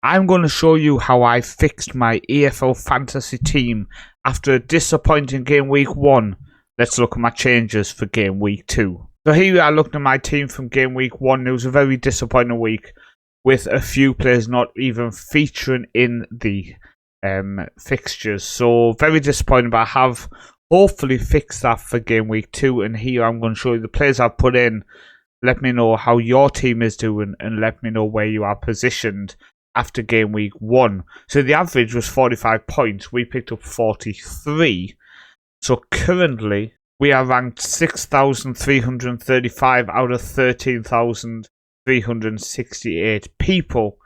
I'm going to show you how I fixed my EFL fantasy team after a disappointing game week 1. Let's look at my changes for game week 2. So here we are looking at my team from game week 1. It was a very disappointing week with a few players not even featuring in the fixtures. So very disappointing, but I have hopefully fixed that for game week 2. And here I'm going to show you the players I've put in. Let me know how your team is doing and let me know where you are positioned after game week 1. So the average was 45 points. We picked up 43. So currently we are ranked 6,335 out of 13,368 people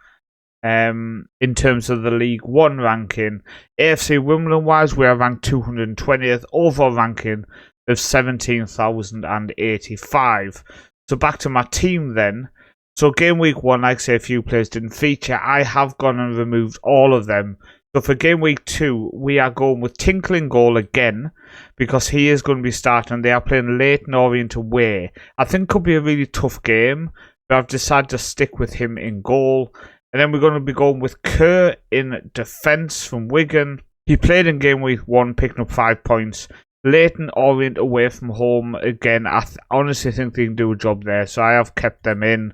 in terms of the League 1 ranking. AFC Wimbledon wise, we are ranked 220th. Overall ranking of 17,085. So back to my team then. So game week 1, like I say, a few players didn't feature. I have gone and removed all of them. So for game week 2, we are going with Tinkle in goal again, because he is going to be starting. They are playing Leyton Orient away. I think it could be a really tough game, but I've decided to stick with him in goal. And then we're going to be going with Kerr in defence from Wigan. He played in game week 1, picking up 5 points. Leyton Orient away from home again. I honestly think they can do a job there, so I have kept them in.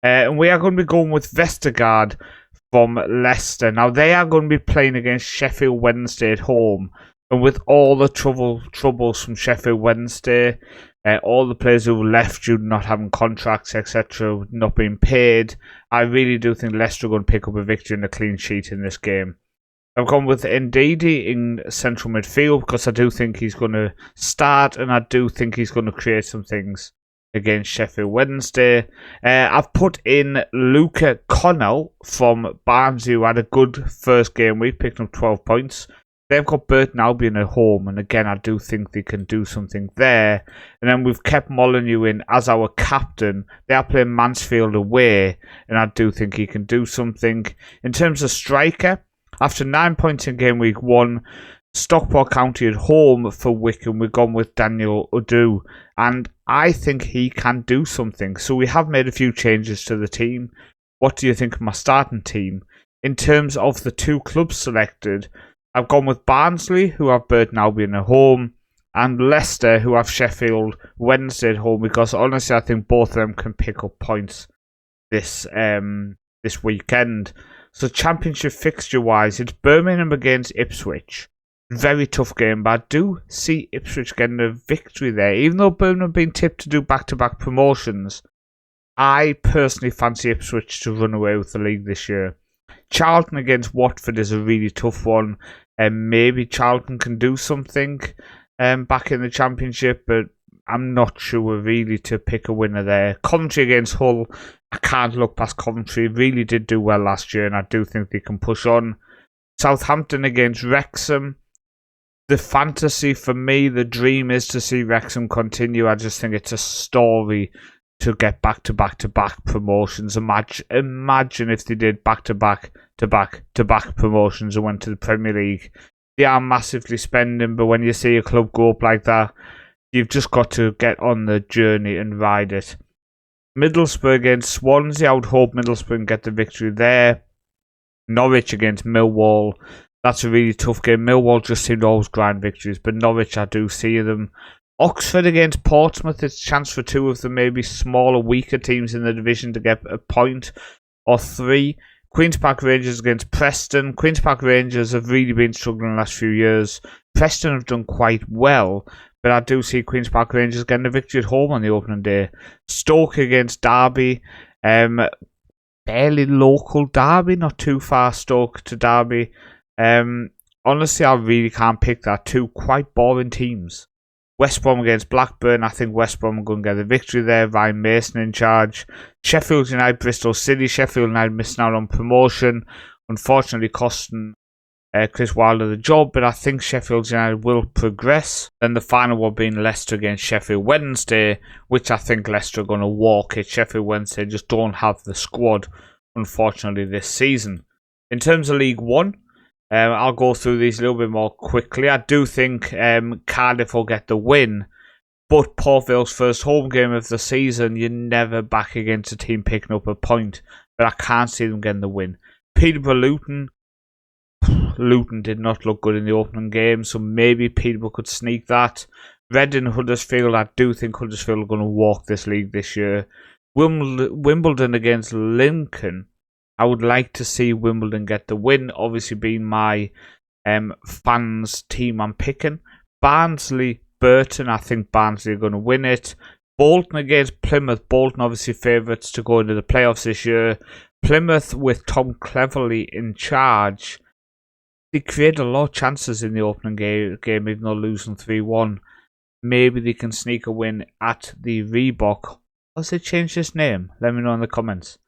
And we are going to be going with Vestergaard from Leicester. Now, they are going to be playing against Sheffield Wednesday at home. And with all the troubles from Sheffield Wednesday, all the players who left due to not having contracts, etc., not being paid, I really do think Leicester are going to pick up a victory and a clean sheet in this game. I've gone with Ndidi in central midfield because I do think he's going to start and I do think he's going to create some things against Sheffield Wednesday. I've put in Luca Connell from Barnsley, who had a good first game week, picking up 12 points. They've got Burton Albion at home, and again, I do think they can do something there. And then we've kept Molyneux in as our captain. They are playing Mansfield away, and I do think he can do something. In terms of striker, after 9 points in game week 1, Stockport County at home for Wycombe, we've gone with Daniel Udu, and I think he can do something. So we have made a few changes to the team. What do you think of my starting team? In terms of the two clubs selected, I've gone with Barnsley, who have Burton Albion at home, and Leicester, who have Sheffield Wednesday at home, because honestly I think both of them can pick up points this weekend. So championship fixture wise, it's Birmingham against Ipswich. Very tough game, but I do see Ipswich getting a victory there. Even though Birmingham have been tipped to do back-to-back promotions, I personally fancy Ipswich to run away with the league this year. Charlton against Watford is a really tough one. And maybe Charlton can do something back in the championship, but I'm not sure really to pick a winner there. Coventry against Hull, I can't look past Coventry. Really did do well last year, and I do think they can push on. Southampton against Wrexham. The fantasy for me, the dream is to see Wrexham continue. I just think it's a story to get back-to-back promotions. Imagine if they did back-to-back promotions and went to the Premier League. They are massively spending, but when you see a club go up like that, you've just got to get on the journey and ride it. Middlesbrough against Swansea. I would hope Middlesbrough can get the victory there. Norwich against Millwall. That's a really tough game. Millwall just seem to always grind victories, but Norwich, I do see them. Oxford against Portsmouth. It's a chance for two of the maybe smaller, weaker teams in the division to get a point or 3. Queen's Park Rangers against Preston. Queen's Park Rangers have really been struggling the last few years. Preston have done quite well, but I do see Queen's Park Rangers getting a victory at home on the opening day. Stoke against Derby. Fairly local Derby, not too far Stoke to Derby. Honestly, I really can't pick that. Two quite boring teams. West Brom against Blackburn. I think West Brom are going to get the victory there. Ryan Mason in charge. Sheffield United, Bristol City. Sheffield United missing out on promotion. Unfortunately costing Chris Wilder the job, but I think Sheffield United will progress. Then the final one being Leicester against Sheffield Wednesday, which I think Leicester are going to walk it. Sheffield Wednesday just don't have the squad, unfortunately, this season. In terms of League 1, I'll go through these a little bit more quickly. I do think Cardiff will get the win, but Port Vale's first home game of the season, you're never back against a team picking up a point, but I can't see them getting the win. Peterborough Luton. Luton did not look good in the opening game, so maybe Peterborough could sneak that. Reading Huddersfield, I do think Huddersfield are going to walk this league this year. Wimbledon against Lincoln. I would like to see Wimbledon get the win, obviously being my fans' team I'm picking. Barnsley, Burton, I think Barnsley are going to win it. Bolton against Plymouth. Bolton obviously favourites to go into the playoffs this year. Plymouth with Tom Cleverley in charge. They created a lot of chances in the opening game even though losing 3-1. Maybe they can sneak a win at the Reebok. Has they changed this name? Let me know in the comments.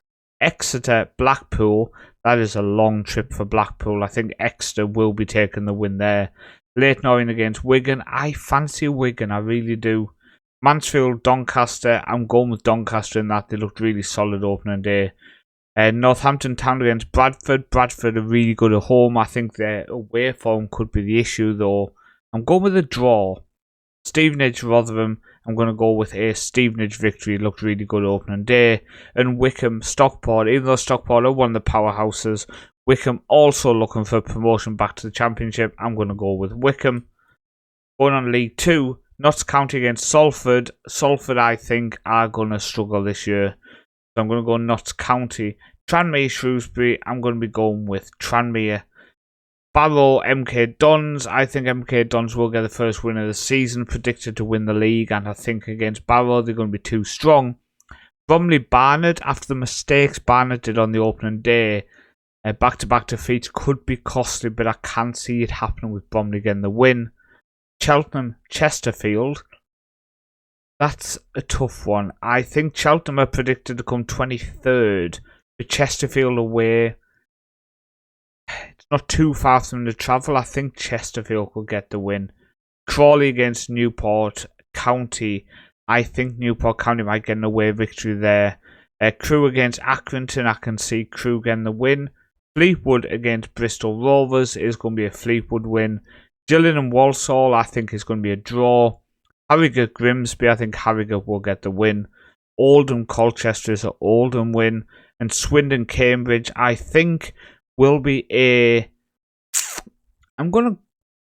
Exeter, Blackpool. That is a long trip for Blackpool. I think Exeter will be taking the win there. Leyton Orient against Wigan. I fancy Wigan, I really do. Mansfield, Doncaster. I'm going with Doncaster in that. They looked really solid opening day. Northampton Town against Bradford. Bradford are really good at home. I think their away form could be the issue though. I'm going with a draw. Stevenage, Rotherham. I'm going to go with a Stevenage victory. It looked really good opening day. And Wickham, Stockport. Even though Stockport are one of the powerhouses, Wickham also looking for promotion back to the Championship. I'm going to go with Wickham. Going on League 2, Notts County against Salford. Salford, I think, are going to struggle this year. So I'm going to go Notts County. Tranmere, Shrewsbury. I'm going to be going with Tranmere. Barrow, MK Dons. I think MK Dons will get the first win of the season. Predicted to win the league. And I think against Barrow, they're going to be too strong. Bromley, Barnet. After the mistakes Barnet did on the opening day, back-to-back defeats could be costly, but I can't see it happening with Bromley getting the win. Cheltenham, Chesterfield. That's a tough one. I think Cheltenham are predicted to come 23rd. But Chesterfield away. It's not too far for them to travel. I think Chesterfield could get the win. Crawley against Newport County. I think Newport County might get an away victory there. Crewe against Accrington. I can see Crewe getting the win. Fleetwood against Bristol Rovers is going to be a Fleetwood win. Gillingham Walsall, I think, is going to be a draw. Harrogate Grimsby, I think Harrogate will get the win. Oldham Colchester is an Oldham win. And Swindon Cambridge, I think, will be a... I'm going to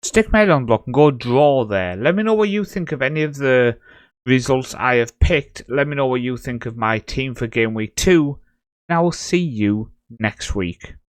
stick my head on the block and go draw there. Let me know what you think of any of the results I have picked. Let me know what you think of my team for Game Week 2. And I will see you next week.